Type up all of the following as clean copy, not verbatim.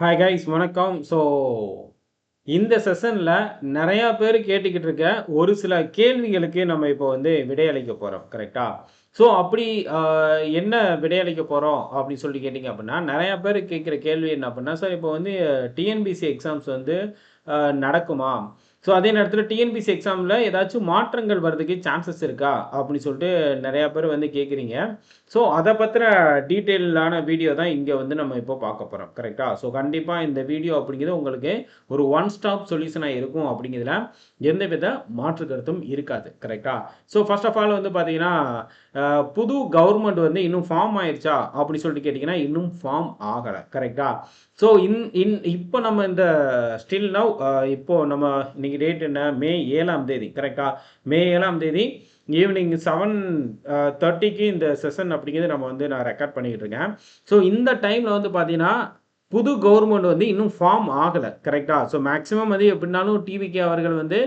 Hi guys வணக்கம். இந்த செஷனில் நிறையா பேர் கேட்டுக்கிட்டு இருக்க ஒரு சில கேள்விகளுக்கு நம்ம இப்போ வந்து விடையளிக்க போகிறோம். கரெக்டா? அப்படி என்ன விடையளிக்க போகிறோம் அப்படின்னு சொல்லி கேட்டிங்க அப்படின்னா, நிறையா பேர் கேட்குற கேள்வி என்ன அப்படின்னா, சார் இப்போ வந்து டிஎன்பிசி எக்ஸாம்ஸ் வந்து நடக்குமா? அதே நேரத்தில் டிஎன்பிசி எக்ஸாமில் ஏதாச்சும் மாற்றங்கள் வர்றதுக்கு சான்சஸ் இருக்கா அப்படின்னு சொல்லிட்டு நிறையா பேர் வந்து கேட்குறீங்க. அதை பற்றின டீட்டெயிலான வீடியோ தான் இங்கே வந்து நம்ம இப்போ பார்க்க போகிறோம். கரெக்டா? கண்டிப்பாக இந்த வீடியோ அப்படிங்கிறது உங்களுக்கு ஒரு ஒன் ஸ்டாப் சொல்யூஷனாக இருக்கும் அப்படிங்கிறதுல எந்தவித மாற்று கருத்தும் இருக்காது. கரெக்டா? ஃபர்ஸ்ட் ஆஃப் ஆல் வந்து பார்த்தீங்கன்னா, புது கவர்மெண்ட் வந்து இன்னும் ஃபார்ம் ஆயிடுச்சா அப்படி சொல்லிட்டு கேட்டிங்கன்னா, இன்னும் ஃபார்ம் ஆகலை. கரெக்டா? இப்போ நம்ம இந்த ஸ்டில் நவ் இப்போ நம்ம இன்னைக்கு டேட் என்ன? மே 7ஆம் தேதி. கரெக்டா? மே 7ஆம் தேதி ஈவினிங் 7:30க்கு இந்த செஷன் அப்படிங்கிறது நான் ரெக்கார்ட் பண்ணிக்கிட்டு இருக்கேன். இந்த டைமில் வந்து பார்த்தீங்கன்னா, புது கவர்மெண்ட் வந்து இன்னும் ஃபார்ம் ஆகலை. கரெக்டா? மேக்ஸிமம் வந்து எப்படினாலும் டிவிகே அவர்கள் வந்து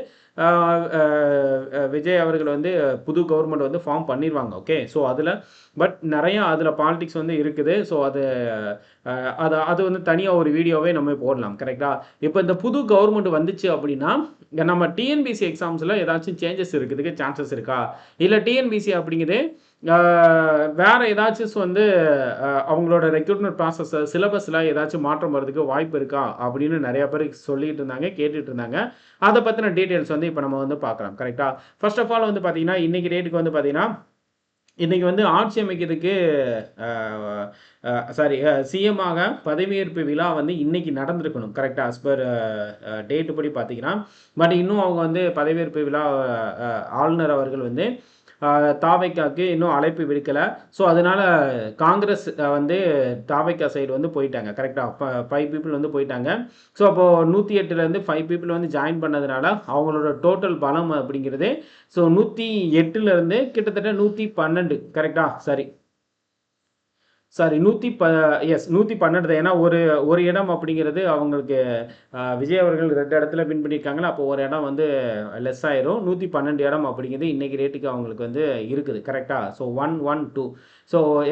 விஜய் அவர்கள் வந்து புது கவர்மெண்ட் வந்து ஃபார்ம் பண்ணிடுவாங்க. ஓகே. அதில் பட் நிறையா அதில் பாலிடிக்ஸ் வந்து இருக்குது. அது வந்து தனியாக ஒரு வீடியோவே நம்ம போடலாம். கரெக்டா? இப்போ இந்த புது கவர்மெண்ட் வந்துச்சு அப்படின்னா, நம்ம டிஎன்பிசி எக்ஸாம்ஸில் ஏதாச்சும் சேஞ்சஸ் இருக்கிறதுக்கு சான்சஸ் இருக்கா? இல்லை டிஎன்பிசி அப்படிங்கிறது வேறு ஏதாச்சும் வந்து அவங்களோட ரெக்ரூட்மெண்ட் ப்ராசஸ் சிலபஸில் ஏதாச்சும் மாற்றம் வர்றதுக்கு வாய்ப்பு இருக்கா அப்படின்னு நிறையா பேர் சொல்லிட்டு இருந்தாங்க, கேட்டுட்டு இருந்தாங்க. அதை பற்றின டீட்டெயில்ஸ் வந்து இப்போ நம்ம வந்து பார்க்கலாம். கரெக்டாக? ஃபர்ஸ்ட் ஆஃப் ஆல் வந்து பார்த்தீங்கன்னா, இன்றைக்கி டேட்டுக்கு வந்து பார்த்தீங்கன்னா, இன்றைக்கி வந்து ஆட்சி அமைக்கிறதுக்கு சிஎம்மாக பதவியேற்பு விழா வந்து இன்றைக்கி நடந்திருக்கணும். கரெக்டாக? ஆஸ் பர் டேட்டு படி பார்த்தீங்கன்னா, பட் இன்னும் அவங்க வந்து பதவியேற்பு விழா ஆளுநர் அவர்கள் வந்து தாவைக்காக்கு இன்னும் அழைப்பு விடுக்கலை. அதனால் காங்கிரஸ் வந்து தாவைக்கா சைடு வந்து போயிட்டாங்க. கரெக்டாக 5 பீப்புள் வந்து போயிட்டாங்க. அப்போது 108லேருந்து 5 பீப்புள் வந்து ஜாயின் பண்ணதுனால அவங்களோட டோட்டல் பலம் அப்படிங்கிறது 108லேருந்து கிட்டத்தட்ட 112. கரெக்டாக? சாரி 112 தான். ஏன்னா ஒரு இடம் அப்படிங்கிறது அவங்களுக்கு விஜய் அவர்கள் 2 இடத்துல வின் பண்ணியிருக்காங்களா, அப்போ ஒரு இடம் வந்து லெஸ் ஆயிரும். 112 இடம் அப்படிங்கிறது இன்றைக்கி ரேட்டுக்கு அவங்களுக்கு வந்து இருக்குது. கரெக்டாக? 112.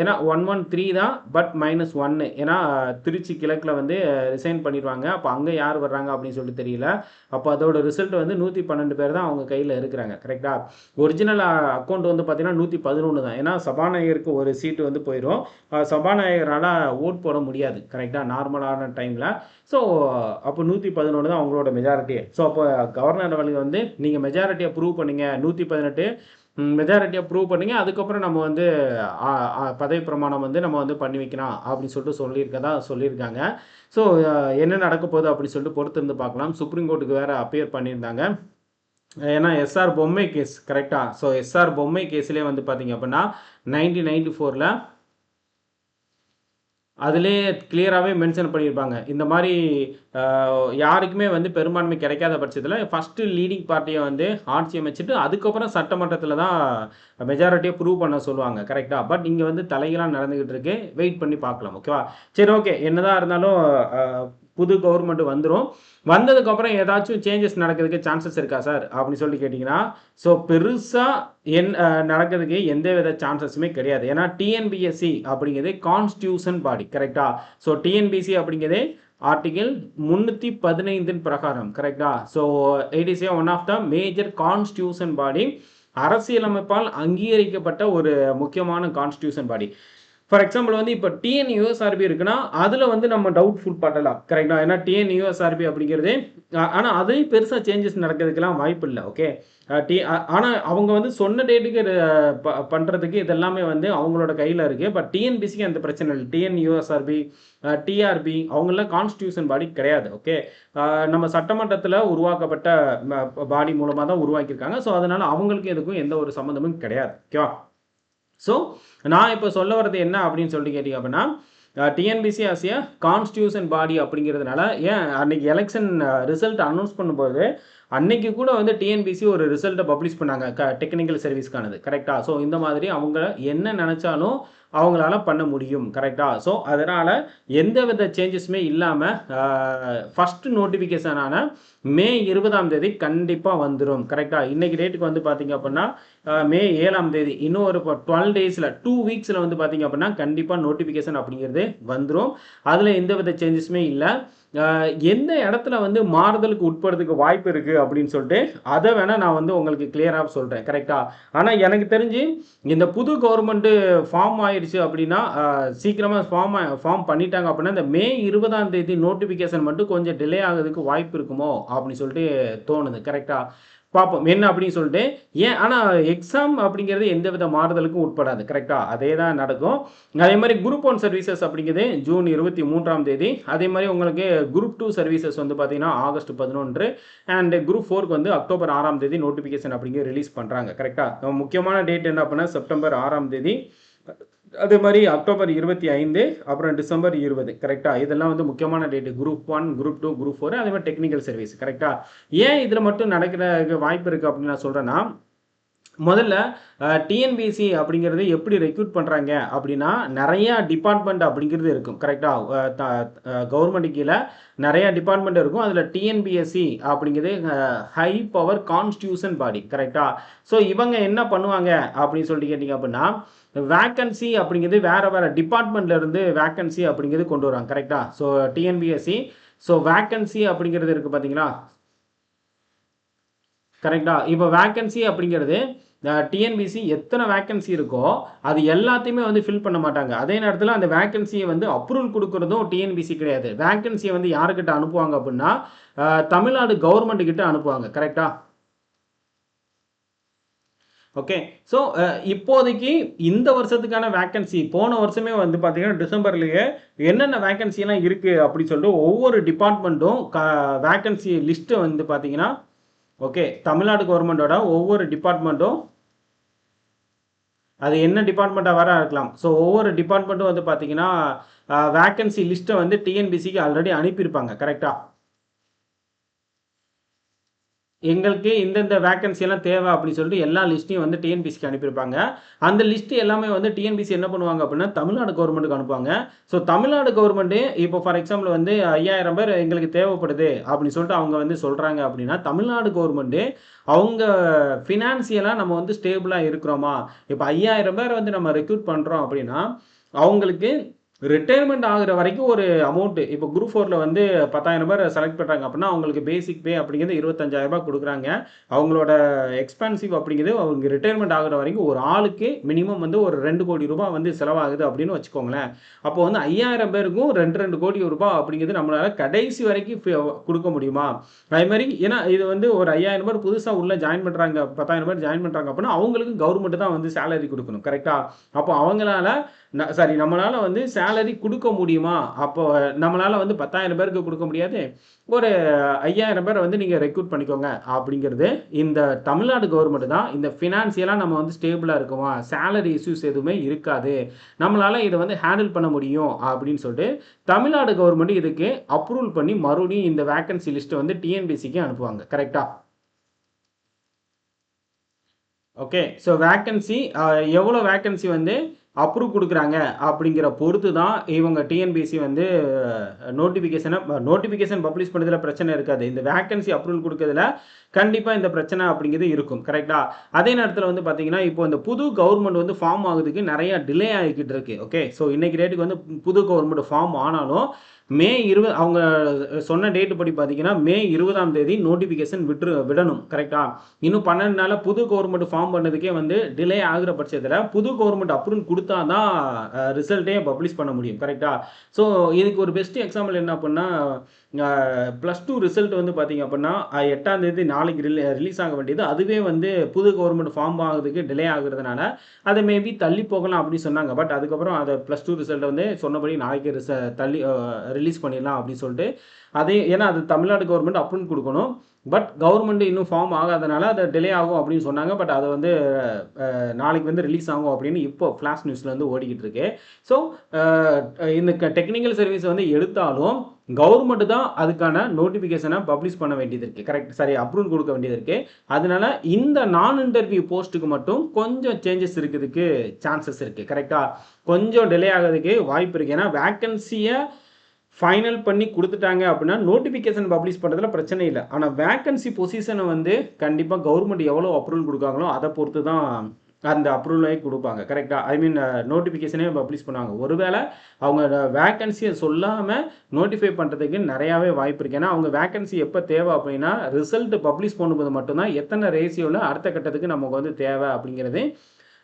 ஏன்னா 113 தான், பட் -1. ஏன்னா திருச்சி கிழக்கில் வந்து ரிசைன் பண்ணிடுவாங்க. அப்போ அங்கே யார் வர்றாங்க அப்படின்னு சொல்லிட்டு தெரியல. அப்போ அதோட ரிசல்ட் வந்து 112 பேர் தான் அவங்க கையில் இருக்கிறாங்க. கரெக்டாக? ஒரிஜினல் அக்கௌண்ட் வந்து பார்த்தீங்கன்னா 111 தான். ஏன்னா சபாநாயகருக்கு ஒரு சீட்டு வந்து போயிடும். சபாநாயகரால் ஓட் போட முடியாது. கரெக்டாக? நார்மலான டைமில். அப்போ 111 தான் அவங்களோட மெஜாரிட்டி. அப்போ கவர்னர் அவர்கள் வந்து நீங்கள் மெஜாரிட்டியை ப்ரூவ் பண்ணுங்க, 118 மெஜாரிட்டியை ப்ரூவ் பண்ணிங்க, அதுக்கப்புறம் நம்ம வந்து பதவி பிரமாணம் வந்து நம்ம வந்து பண்ணி வைக்கலாம் அப்படின்னு சொல்லிட்டு சொல்லியிருக்காங்க. என்ன நடக்க போகுது அப்படின்னு சொல்லிட்டு பொறுத்து இருந்து பார்க்கலாம். சுப்ரீம் கோர்ட்டுக்கு வேறு அப்பியர் பண்ணியிருந்தாங்க. ஏன்னா எஸ்ஆர் பொம்மை கேஸ். கரெக்டாக? எஸ்ஆர் பொம்மை கேஸ்லேயே வந்து பார்த்தீங்க அப்படின்னா 1994ல் அதிலே கிளியராகவே மென்ஷன் பண்ணியிருப்பாங்க. இந்த மாதிரி யாருக்குமே வந்து பெரும்பான்மை கிடைக்காத பட்சத்தில் ஃபஸ்ட்டு லீடிங் பார்ட்டியை வந்து ஆட்சி அமைச்சிட்டு அதுக்கப்புறம் சட்டமன்றத்தில் தான் மெஜாரிட்டியை ப்ரூவ் பண்ண சொல்லுவாங்க. கரெக்டாக? பட் இங்கே வந்து தலைகளாக நடந்துக்கிட்டு இருக்கு. வெயிட் பண்ணி பார்க்கலாம். ஓகேவா? சரி, ஓகே. என்னதான் இருந்தாலும் புது கவர்மெண்ட் வந்துடும். வந்ததுக்கப்புறம் ஏதாச்சும் சேஞ்சஸ் நடக்கிறதுக்கு சான்சஸ் இருக்கா சார் அப்படின்னு சொல்லி கேட்டிங்கன்னா, பெருசாக நடக்கிறதுக்கு எந்த வித சான்சஸுமே கிடையாது. ஏன்னா டிஎன்பிஎஸ்சி அப்படிங்கிறது கான்ஸ்டியூஷன் பாடி. கரெக்டாக? டிஎன்பிசி அப்படிங்கிறது ஆர்டிகிள் 315 பிரகாரம். கரெக்டாக? It is one of the major constitution body. அரசியலமைப்பால் அங்கீகரிக்கப்பட்ட ஒரு முக்கியமான கான்ஸ்டியூஷன் பாடி. ஃபார் எக்ஸாம்பிள் வந்து இப்போ டிஎன்யூஎஸ்ஆர்பி இருக்குன்னா அதில் வந்து நம்ம டவுட்ஃபுல் படலாம். கரெக்டாக? ஏன்னா டிஎன்யூஎஸ்ஆர்பி அப்படிங்கிறது ஆனால் அதுலேயும் பெருசாக சேஞ்சஸ் நடக்கிறதுக்கெல்லாம் வாய்ப்பு இல்லை. ஓகே. ஆனால் அவங்க வந்து சொன்ன டேட்டுக்கு பண்ணுறதுக்கு இதெல்லாமே வந்து அவங்களோட கையில் இருக்குது. பட் டிஎன்பிசிக்கு அந்த பிரச்சனை இல்லை. டிஎன்யூஎஸ்ஆர்பி, டிஆர்பி அவங்களாம் கான்ஸ்டியூஷன் பாடி கிடையாது. ஓகே. நம்ம சட்டமன்றத்தில் உருவாக்கப்பட்ட பாடி மூலமாக தான் உருவாக்கியிருக்காங்க. அதனால் அவங்களுக்கு எதுக்கும் எந்த ஒரு சம்மந்தமும் கிடையாது. ஓகேவா? நான் இப்போ சொல்ல வர்றது என்ன அப்படின்னு சொல்லிட்டு கேட்டிங்க அப்படின்னா, TNPSC as a constitution body அப்படிங்கிறதுனால ஏன் அன்னைக்கு எலெக்ஷன் ரிசல்ட் அனௌன்ஸ் பண்ணும்போது அன்னைக்கு கூட வந்து டிஎன்பிசி ஒரு ரிசல்ட்டை பப்ளிஷ் பண்ணாங்க, டெக்னிக்கல் சர்வீஸ்க்கானது. கரெக்டாக? இந்த மாதிரி அவங்க என்ன நினச்சாலும் அவங்களால பண்ண முடியும். கரெக்டாக? அதனால் எந்த வித சேஞ்சஸுமே இல்லாமல் ஃபஸ்ட்டு நோட்டிஃபிகேஷனான மே 20ஆம் தேதி கண்டிப்பாக வந்துடும். கரெக்டாக? இன்றைக்கி டேட்டுக்கு வந்து பார்த்திங்க அப்படின்னா மே 7ஆம் தேதி இன்னும் ஒரு 12 டேஸில் 2 வீக்ஸில் வந்து பார்த்தீங்க அப்படின்னா கண்டிப்பாக நோட்டிஃபிகேஷன் அப்படிங்கிறது வந்துடும். அதில் எந்தவித சேஞ்சஸுமே இல்லை. எந்த இடத்துல வந்து மாறுதலுக்கு உட்படுறதுக்கு வாய்ப்பு இருக்குது அப்படின்னு சொல்லிட்டு அதை வேணால் நான் வந்து உங்களுக்கு கிளியராக சொல்கிறேன். கரெக்டாக? ஆனால் எனக்கு தெரிஞ்சு இந்த புது கவர்மெண்ட்டு ஃபார்ம் ஆயிடுச்சு அப்படின்னா சீக்கிரமாக ஃபார்ம் பண்ணிட்டாங்க அப்படின்னா இந்த மே 20ஆம் தேதி நோட்டிஃபிகேஷன் மட்டும் கொஞ்சம் டிலே ஆகிறதுக்கு வாய்ப்பு இருக்குமோ அப்படின்னு சொல்லிட்டு தோணுது. கரெக்டாக? பார்ப்போம் என்ன அப்படின்னு சொல்லிட்டு. ஏன் ஆனால் எக்ஸாம் அப்படிங்கிறது எந்த வித மாறுதலுக்கும் உட்படாது. கரெக்டாக? அதே தான் நடக்கும். அதே மாதிரி குரூப் 1 சர்வீசஸ் அப்படிங்கிறது ஜூன் 23ஆம் தேதி. அதே மாதிரி உங்களுக்கு குரூப் 2 சர்வீசஸ் வந்து பார்த்தீங்கன்னா ஆகஸ்ட் 11 அண்ட் குரூப் 4க்கு வந்து அக்டோபர் 6ஆம் தேதி நோட்டிஃபிகேஷன் அப்படிங்கிறது ரிலீஸ் பண்ணுறாங்க. கரெக்டாக? முக்கியமான டேட் என்ன அப்படின்னா செப்டம்பர் 6ஆம் தேதி, அதே மாதிரி அக்டோபர் 25, அப்புறம் டிசம்பர் 20. கரெக்டாக? இதெல்லாம் வந்து முக்கியமான டேட்டு. குரூப் 1, குரூப் 2, குரூப் 4, அதே மாதிரி டெக்னிக்கல் சர்வீஸ். கரெக்டாக? ஏன் இதில் மட்டும் நடக்கிற வாய்ப்பு இருக்குது அப்படின்னு நான் சொல்கிறேன்னா, முதல்ல டிஎன்பிஎஸ்சி அப்படிங்கிறது எப்படி ரெக்ரூட் பண்ணுறாங்க அப்படின்னா நிறையா டிபார்ட்மெண்ட் அப்படிங்கிறது இருக்கும். கரெக்டாக? கவர்மெண்ட் கீழே நிறையா டிபார்ட்மெண்ட் இருக்கும். அதில் டிஎன்பிஎஸ்சி அப்படிங்கிறது ஹை பவர் கான்ஸ்டியூஷன் பாடி. கரெக்டாக? ஸோ இவங்க என்ன பண்ணுவாங்க அப்படின்னு சொல்லிட்டு கேட்டிங்க அப்படின்னா வேக்கன்சி அப்படிங்கிறது வேறு வேறு டிபார்ட்மெண்ட்லேருந்து வேக்கன்சி அப்படிங்கிறது கொண்டு வராங்க. கரெக்டாக? ஸோ டிஎன்பிஎஸ்சி ஸோ வேக்கன்சி அப்படிங்கிறது இருக்குது பார்த்தீங்களா? கரெக்டாக? இப்போ வேக்கன்சி அப்படிங்கிறது டிஎன்பிசி எத்தனை வேக்கன்சி இருக்கோ அது எல்லாத்தையுமே வந்து ஃபில் பண்ண மாட்டாங்க. அதே நேரத்தில் அந்த வேக்கன்சியை வந்து அப்ரூவல் கொடுக்குறதும் டிஎன்பிசி கிடையாது. வேக்கன்சியை வந்து யாருக்கிட்ட அனுப்புவாங்க அப்படின்னா தமிழ்நாடு கவர்மெண்ட் கிட்ட அனுப்புவாங்க. கரெக்டாக? ஓகே. ஸோ இப்போதைக்கு இந்த வருஷத்துக்கான வேக்கன்சி போன வருஷமே வந்து பார்த்தீங்கன்னா டிசம்பர்லேயே என்னென்ன வேக்கன்சிலாம் இருக்குது அப்படின்னு சொல்லிட்டு ஒவ்வொரு டிபார்ட்மெண்ட்டும் வேக்கன்சி லிஸ்ட்டை வந்து பார்த்தீங்கன்னா ஓகே தமிழ்நாடு கவர்மெண்ட்டோட ஒவ்வொரு டிபார்ட்மெண்ட்டும் அது என்ன டிபார்ட்மெண்ட்டாக வர இருக்கலாம். ஸோ ஒவ்வொரு டிபார்ட்மெண்ட்டும் வந்து பார்த்தீங்கன்னா வேக்கன்சி லிஸ்ட்டை வந்து டிஎன்பிசிக்கு ஆல்ரெடி அனுப்பியிருப்பாங்க. கரெக்டாக? எங்களுக்கு இந்தந்த வேக்கன்சி எல்லாம் தேவை அப்படின்னு சொல்லிட்டு எல்லா லிஸ்ட்டையும் வந்து டிஎன்பிசிக்கு அனுப்பியிருப்பாங்க. அந்த லிஸ்ட் எல்லாமே வந்து டிஎன்பிசி என்ன பண்ணுவாங்க அப்படின்னா தமிழ்நாடு கவர்மெண்ட்டுக்கு அனுப்புவாங்க. ஸோ தமிழ்நாடு கவர்மெண்ட்டு இப்போ ஃபார் எக்ஸாம்பிள் வந்து 5000 பேர் எங்களுக்கு தேவைப்படுது அப்படின்னு சொல்லிட்டு அவங்க வந்து சொல்கிறாங்க அப்படின்னா தமிழ்நாடு கவர்மெண்ட்டு அவங்க ஃபினான்சியலாக நம்ம வந்து ஸ்டேபிளாக இருக்கிறோமா, இப்போ 5000 பேர் வந்து நம்ம ரெக்ரூட் பண்ணுறோம் அப்படின்னா அவங்களுக்கு ரிட்டையர்மெண்ட் ஆகுற வரைக்கும் ஒரு அமௌண்ட்டு இப்போ குரூப் 4ல் வந்து 10,000 பேர் செலக்ட் பண்ணுறாங்க அப்படின்னா அவங்களுக்கு பேசிக் பே அப்படிங்கிறது 25,000 கொடுக்குறாங்க. அவங்களோட எக்ஸ்பென்சிவ் அப்படிங்கிறது அவங்க ரிட்டையர்மெண்ட் ஆகுற வரைக்கும் ஒரு ஆளுக்கு மினிமம் வந்து ஒரு 2 கோடி ரூபாய் வந்து செலவாகுது அப்படின்னு வச்சுக்கோங்களேன். அப்போ வந்து 5000 பேருக்கும் 2 கோடி ரூபாய் அப்படிங்கிறது நம்மளால் கடைசி வரைக்கும் கொடுக்க முடியுமா? அதேமாதிரி ஏன்னா இது வந்து ஒரு 5000 பேர் புதுசாக உள்ளே ஜாயின் பண்ணுறாங்க, 10,000 பேர் ஜாயின் பண்ணுறாங்க அப்படின்னா அவங்களுக்கு கவர்மெண்ட் தான் வந்து சேலரி கொடுக்கணும். கரெக்டாக? அப்போ அவங்களால நம்மளால் வந்து சேலரி கொடுக்க முடியுமா? அப்போ நம்மளால் வந்து 10,000 பேருக்கு கொடுக்க முடியாது, ஒரு 5000 பேரை வந்து நீங்கள் ரெக்ரூட் பண்ணிக்கோங்க அப்படிங்கிறது இந்த தமிழ்நாடு கவர்மெண்ட் தான். இந்த ஃபினான்சியலாக நம்ம வந்து ஸ்டேபிளாக இருக்குமா, சேலரி இஷ்யூஸ் எதுவுமே இருக்காது, நம்மளால் இதை வந்து ஹேண்டில் பண்ண முடியும் அப்படின்னு சொல்லிட்டு தமிழ்நாடு கவர்மெண்ட் இதுக்கு அப்ரூவல் பண்ணி மறுபடியும் இந்த வேக்கன்சி லிஸ்ட்டை வந்து டிஎன்பிசிக்கு அனுப்புவாங்க. கரெக்டாக? ஓகே. ஸோ வேக்கன்சி எவ்வளோ வேக்கன்சி வந்து அப்ரூவ் கொடுக்குறாங்க அப்படிங்கிற பொறுத்து தான் இவங்க டிஎன்பிஎஸ்சி வந்து நோட்டிஃபிகேஷன் பப்ளிஷ் பண்ணுறதுல பிரச்சனை இருக்காது. இந்த வேக்கன்சி அப்ரூவல் கொடுக்கறதுல கண்டிப்பாக இந்த பிரச்சனை அப்படிங்கிறது இருக்கும். கரெக்டாக? அதே நேரத்தில் வந்து பார்த்தீங்கன்னா இப்போ இந்த புது கவர்மெண்ட் வந்து ஃபார்ம் ஆகுறதுக்கு நிறைய டிலே ஆகிக்கிட்டு இருக்கு. ஓகே. ஸோ இன்னைக்கு டேட்டுக்கு வந்து புது கவர்மெண்ட் ஃபார்ம் ஆனாலும் மே 20 அவங்க சொன்ன டேட்டு படி பார்த்தீங்கன்னா மே 20ஆம் தேதி நோட்டிஃபிகேஷன் விடணும். கரெக்டாக? இன்னும் 12 நாளில் புது கவர்மெண்ட் ஃபார்ம் பண்ணதுக்கே வந்து டிலே ஆகுற பட்சத்தில் புது கவர்மெண்ட் அப்ரூவல் கொடுத்தா தான் ரிசல்ட்டே பப்ளிஷ் பண்ண முடியும். கரெக்டாக? ஸோ இதுக்கு ஒரு பெஸ்ட் எக்ஸாம்பிள் என்ன அப்படின்னா +2 ரிசல்ட் வந்து பார்த்தீங்க அப்படின்னா 8ஆம் தேதி நாளைக்கு ரிலீஸ் ஆக வேண்டியது, அதுவே வந்து புது கவர்மெண்ட் ஃபார்ம் ஆகுறதுக்கு டிலே ஆகுறதுனால அதை மேபி தள்ளி போகலாம் அப்படின்னு சொன்னாங்க. பட் அதுக்கப்புறம் அதை +2 ரிசல்ட் வந்து சொன்னபடி நாளைக்கு தள்ளி ரிலீஸ் பண்ணிடலாம் அப்படின்னு சொல்லிட்டு அதே ஏன்னா அது தமிழ்நாடு கவர்மெண்ட் அப்ரூவல் கொடுக்கணும். பட் கவர்மெண்ட் இன்னும் ஃபார்ம் ஆகாதனால அதை டிலே ஆகும் அப்படின்னு சொன்னாங்க. பட் அதை வந்து நாளைக்கு வந்து ரிலீஸ் ஆகும் அப்படின்னு இப்போ ஃப்ளாஷ் நியூஸில் வந்து ஓடிக்கிட்டு இருக்கு. ஸோ இந்த டெக்னிக்கல் சர்வீஸ் வந்து எடுத்தாலும் கவர்மெண்ட் தான் அதுக்கான நோட்டிஃபிகேஷனை பப்ளிஷ் பண்ண வேண்டியது இருக்குது. கரெக்ட்? சரி, அப்ரூவல் கொடுக்க வேண்டியது இருக்குது. அதனால இந்த நான் இன்டர்வியூ போஸ்ட்டுக்கு மட்டும் கொஞ்சம் சேஞ்சஸ் இருக்கிறதுக்கு சான்சஸ் இருக்குது. கரெக்டாக? கொஞ்சம் டிலே ஆகிறதுக்கு வாய்ப்பு இருக்குது. ஏன்னா வேக்கன்சியை ஃபைனல் பண்ணி கொடுத்துட்டாங்க அப்படின்னா நோட்டிஃபிகேஷன் பப்ளிஷ் பண்ணுறதுல பிரச்சனை இல்லை. ஆனால் வேக்கன்சி பொசிஷனை வந்து கண்டிப்பாக கவர்மெண்ட் எவ்வளோ அப்ரூவல் கொடுக்காங்களோ அதை பொறுத்து தான் அந்த அப்ரூவலே கொடுப்பாங்க. கரெக்டாக, ஐ மீன் நோட்டிஃபிகேஷனே பப்ளிஷ் பண்ணுவாங்க. ஒருவேளை அவங்க வேக்கன்சியை சொல்லாமல் நோட்டிஃபை பண்ணுறதுக்கு நிறையாவே வாய்ப்பு இருக்குது. ஏன்னா அவங்க வேக்கன்சி எப்போ தேவை அப்படின்னா ரிசல்ட் பப்ளிஷ் பண்ணும்போது மட்டும்தான் எத்தனை ரேஷியோவில் அடுத்த கட்டத்துக்கு நமக்கு வந்து தேவை அப்படிங்கிறது.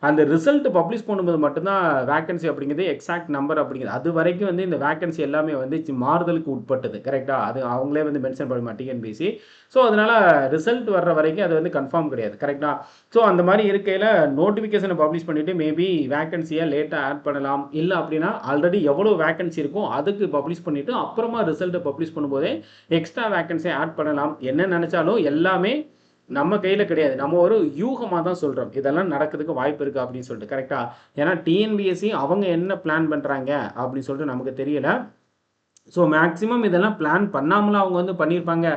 அந்த ரிசல்ட் பப்ளிஷ் பண்ணும்போது மட்டும்தான் வேக்கன்சி அப்படிங்கிறது எக்ஸாக்ட் நம்பர் அப்படிங்கிறது. அது வரைக்கும் வந்து இந்த வேக்கன்சி எல்லாமே வந்து மாறுதலுக்கு உட்பட்டது. கரெக்டாக, அது அவங்களே வந்து மென்ஷன் பண்ண மாட்டேன் டிஎன்பிசி. ஸோ அதனால் ரிசல்ட் வர்ற வரைக்கும் அது வந்து கன்ஃபார்ம் கிடையாது. கரெக்டாக. ஸோ அந்த மாதிரி இருக்கையில் நோட்டிஃபிகேஷனை பப்ளிஷ் பண்ணிவிட்டு மேபி வேக்கன்சியை லேட்டாக ஆட் பண்ணலாம். இல்லை அப்படின்னா ஆல்ரெடி எவ்வளோ வேக்கன்சி இருக்கும் அதுக்கு பப்ளிஷ் பண்ணிவிட்டு அப்புறமா ரிசல்ட்டை பப்ளிஷ் பண்ணும்போதே எக்ஸ்ட்ரா வேக்கன்சியை ஆட் பண்ணலாம். என்ன நினச்சாலும் எல்லாமே நம்ம கையில் கிடையாது. நம்ம ஒரு யூகமாக தான் சொல்கிறோம் இதெல்லாம் நடக்கிறதுக்கு வாய்ப்பு இருக்குது அப்படின்னு சொல்லிட்டு. கரெக்டாக. ஏன்னா டிஎன்பிஎஸ்சி அவங்க என்ன பிளான் பண்ணுறாங்க அப்படின்னு சொல்லிட்டு நமக்கு தெரியல. ஸோ மேக்ஸிமம் இதெல்லாம் பிளான் பண்ணாமலாம் அவங்க வந்து பண்ணியிருப்பாங்க.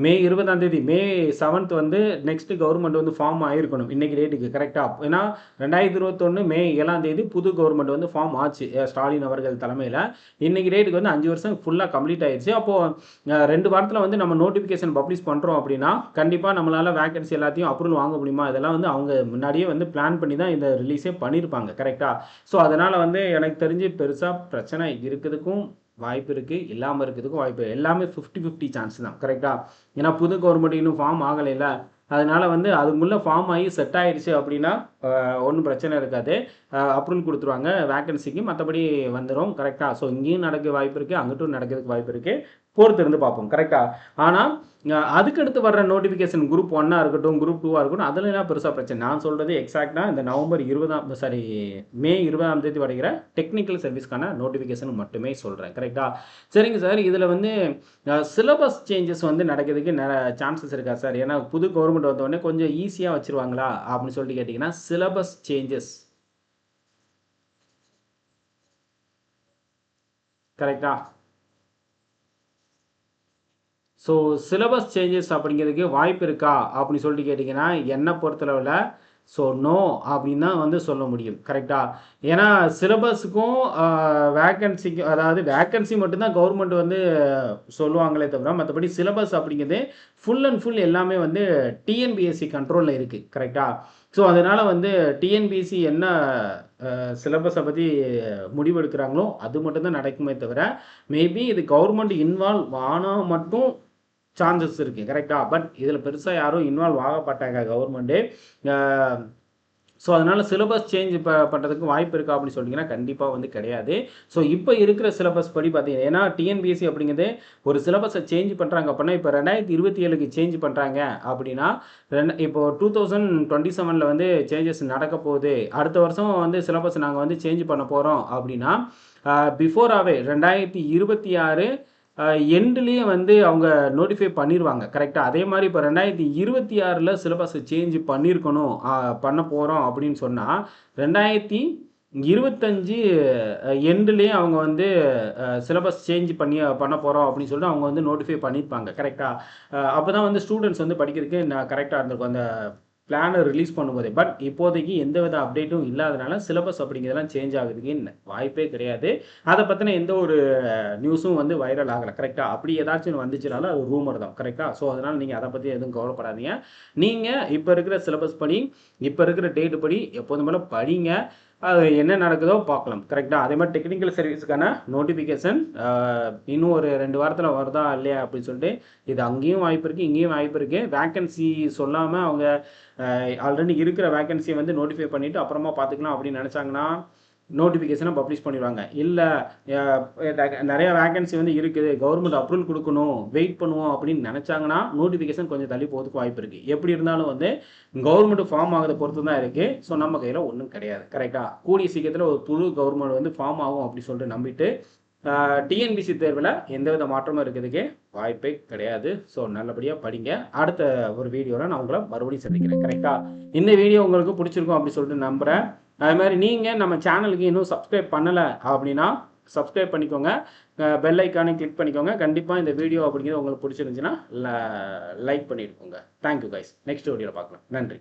மே 20 மே 7 வந்து நெக்ஸ்ட் கவர்மெண்ட் வந்து ஃபார்ம் ஆகிருக்கணும் இன்றைக்கி டேட்டுக்கு. கரெக்டாக. ஏன்னா 2021 மே 7 புது கவர்மெண்ட் வந்து ஃபார்ம் ஆச்சு ஸ்டாலின் அவர்கள் தலைமையில். இன்றைக்கி டேட்டுக்கு வந்து 5 வருஷம் ஃபுல்லாக கம்ப்ளீட் ஆயிடுச்சு. அப்போது 2 வாரத்தில் வந்து நம்ம நோட்டிஃபிகேஷன் பப்ளிஷ் பண்ணுறோம் அப்படின்னா கண்டிப்பாக நம்மளால் வேக்கன்சி எல்லாத்தையும் அப்ரூவல் வாங்க முடியுமா? இதெல்லாம் வந்து அவங்க முன்னாடியே வந்து பிளான் பண்ணி தான் இந்த ரிலீஸே பண்ணியிருப்பாங்க. கரெக்டாக. ஸோ அதனால் வந்து எனக்கு தெரிஞ்சு பெருசாக பிரச்சனை இருக்கிறதுக்கும் வாய்ப்பு இருக்குது, இல்லாமல் இருக்கிறதுக்கும் வாய்ப்பு. எல்லாமே 50-50 சான்ஸ் தான். கரெக்டாக. ஏன்னா புது கவர்மெண்ட் இன்னும் ஃபார்ம் ஆகலைல்ல. அதனால் வந்து அதுக்குள்ளே ஃபார்ம் ஆகி செட் ஆகிடுச்சு அப்படின்னா ஒன்றும் பிரச்சனை இருக்காது. அப்ரூவல் கொடுத்துருவாங்க வேக்கன்சிக்கு, மற்றபடி வந்துடும். கரெக்டாக. ஸோ இங்கேயும் நடக்க வாய்ப்பு இருக்குது, அங்கிட்டும் நடக்கிறதுக்கு வாய்ப்பு இருக்குது. பொறுத்து இருந்து பார்ப்போம். கரெக்டாக. ஆனால் அதுக்கடுத்து வர்ற நோட்டிஃபிகேஷன் குரூப் 1 இருக்கட்டும், குரூப் 2 இருக்கட்டும், அதெல்லாம் பெருசாக பிரச்சனை. நான் சொல்கிறது எக்ஸாக்டாக இந்த மே 20 வருகிற டெக்னிக்கல் சர்வீஸ்க்கான நோட்டிஃபிகேஷன் மட்டுமே சொல்கிறேன். கரெக்டாக. சரிங்க சார், இதில் வந்து சிலபஸ் சேஞ்சஸ் வந்து நடக்கிறதுக்கு சான்சஸ் இருக்கா சார்? ஏன்னா புது கவர்மெண்ட் வந்தோடனே கொஞ்சம் ஈஸியாக வச்சுருவாங்களா அப்படின்னு சொல்லிட்டு கேட்டிங்கன்னா, சிலபஸ் சேஞ்சஸ் கரெக்டாக. ஸோ சிலபஸ் சேஞ்சஸ் அப்படிங்கிறதுக்கு வாய்ப்பு இருக்கா அப்படின்னு சொல்லிட்டு கேட்டிங்கன்னா, என்னை பொறுத்தளவில் ஸோ நோ அப்படின்னு தான் வந்து சொல்ல முடியும். கரெக்டாக. ஏன்னா சிலபஸுக்கும் வேக்கன்சிக்கும், அதாவது வேக்கன்சி மட்டும்தான் கவர்மெண்ட் வந்து சொல்லுவாங்களே தவிர மற்றபடி சிலபஸ் அப்படிங்கிறது ஃபுல் அண்ட் ஃபுல் எல்லாமே வந்து டிஎன்பிஎஸ்சி கண்ட்ரோலில் இருக்குது. கரெக்டாக. ஸோ அதனால் வந்து டிஎன்பிஎஸ்சி என்ன சிலபஸை பற்றி முடிவெடுக்கிறாங்களோ அது மட்டும்தான் நடக்குமே தவிர மேபி இது கவர்மெண்ட் இன்வால்வ் ஆனால் மட்டும் சான்சஸ் இருக்குது. கரெக்டாக. பட் இதில் பெருசாக யாரும் இன்வால்வ் ஆகப்பட்டாங்க கவர்மெண்ட்டு. ஸோ அதனால் சிலபஸ் சேஞ்ச் பண்ணுறதுக்கு வாய்ப்பு இருக்கா அப்படின்னு சொன்னீங்கன்னா கண்டிப்பாக வந்து கிடையாது. ஸோ இப்போ இருக்கிற சிலபஸ் படி பார்த்தீங்கன்னா, ஏன்னா டிஎன்பிஎஸ்சி அப்படிங்கிறது ஒரு சிலபஸை சேஞ்ச் பண்ணுறாங்க அப்படின்னா, இப்போ 2027க்கு சேஞ்ச் பண்ணுறாங்க அப்படின்னா இப்போ 2027 வந்து சேஞ்சஸ் நடக்க போகுது. அடுத்த வருஷம் வந்து சிலபஸ் நாங்கள் வந்து சேஞ்ச் பண்ண போகிறோம் அப்படின்னா பிஃபோராகவே 2026 எண்ட்லேயே வந்து அவங்க நோட்டிஃபை பண்ணிடுவாங்க. கரெக்டாக. அதே மாதிரி இப்போ 2026 சிலபஸை சேஞ்ச் பண்ணியிருக்கணும், பண்ண போகிறோம் அப்படின்னு சொன்னால் 2025 எண்ட்லேயே அவங்க வந்து சிலபஸ் சேஞ்ச் பண்ண போகிறோம் அப்படின்னு சொல்லிட்டு அவங்க வந்து நோட்டிஃபை பண்ணியிருப்பாங்க. கரெக்டாக. அப்போ தான் வந்து ஸ்டூடெண்ட்ஸ் வந்து படிக்கிறதுக்கு கரெக்டாக இருந்திருக்கும் அந்த பிளானை ரிலீஸ் பண்ணும்போதே. பட் இப்போதைக்கு எந்த வித அப்டேட்டும் இல்லாதனால சிலபஸ் அப்படிங்கிறதெல்லாம் சேஞ்ச் ஆகுதுக்கு வாய்ப்பே கிடையாது. அதை பற்றின எந்த ஒரு நியூஸும் வந்து வைரல் ஆகலை. கரெக்டாக. அப்படி ஏதாச்சும் வந்துச்சுனாலும் அது ரூமர் தான். கரெக்டாக. ஸோ அதனால் நீங்கள் அதை பற்றி எதுவும் கவலைப்படாதீங்க. நீங்கள் இப்போ இருக்கிற சிலபஸ் படி, இப்போ இருக்கிற டேட்டு படி எப்போதும் போல படிங்க. அது என்ன நடக்குதோ பார்க்கலாம். கரெக்டாக. அதே மாதிரி டெக்னிக்கல் சர்வீஸுக்கான நோட்டிஃபிகேஷன் இன்னும் ஒரு 2 வாரத்தில் வருதா இல்லையா அப்படின்னு சொல்லிட்டு, இது அங்கேயும் வாய்ப்பு இருக்குது, இங்கேயும் வாய்ப்பு இருக்குது. வேக்கன்சி சொல்லாமல் அவங்க ஆல்ரெடி இருக்கிற வேக்கன்சியை வந்து நோட்டிஃபை பண்ணிவிட்டு அப்புறமா பார்த்துக்கலாம் அப்படின்னு நினச்சாங்கன்னா நோட்டிஃபிகேஷனை பப்ளிஷ் பண்ணிடுவாங்க. இல்லை நிறைய வேக்கன்சி வந்து இருக்குது, கவர்மெண்ட் அப்ரூவல் கொடுக்கணும், வெயிட் பண்ணுவோம் அப்படின்னு நினச்சாங்கன்னா நோட்டிஃபிகேஷன் கொஞ்சம் தள்ளி போகிறதுக்கு வாய்ப்பு இருக்குது. எப்படி இருந்தாலும் வந்து கவர்மெண்ட் ஃபார்ம் ஆகிறத பொறுத்து தான் இருக்குது. ஸோ நம்ம கையில் ஒன்றும் கிடையாது. கரெக்டாக. கூடிய சீக்கிரத்தில் ஒரு புது கவர்மெண்ட் வந்து ஃபார்ம் ஆகும் அப்படின்னு சொல்லிட்டு நம்பிட்டு டிஎன்பிசி தேர்வில் எந்தவித மாற்றமும் இருக்கிறதுக்கே வாய்ப்பே கிடையாது. ஸோ நல்லபடியாக படிங்க. அடுத்த ஒரு வீடியோவில் நான் உங்களை மறுபடியும் சந்திக்கிறேன். கரெக்டாக. இந்த வீடியோ உங்களுக்கு பிடிச்சிருக்கும் அப்படின்னு சொல்லிட்டு நம்புகிறேன். அது மாதிரி நீங்கள் நம்ம சேனலுக்கு இன்னும் சப்ஸ்கிரைப் பண்ணலை அப்படின்னா சப்ஸ்கிரைப் பண்ணிக்கோங்க, பெல் ஐக்கானை கிளிக் பண்ணிக்கோங்க. கண்டிப்பாக இந்த வீடியோ அப்படிங்கிறது உங்களுக்கு பிடிச்சிருந்துச்சுன்னா லைக் பண்ணியிருக்கோங்க. Thank you guys. நெக்ஸ்ட் வீடியோவில் பார்க்கலாம். நன்றி.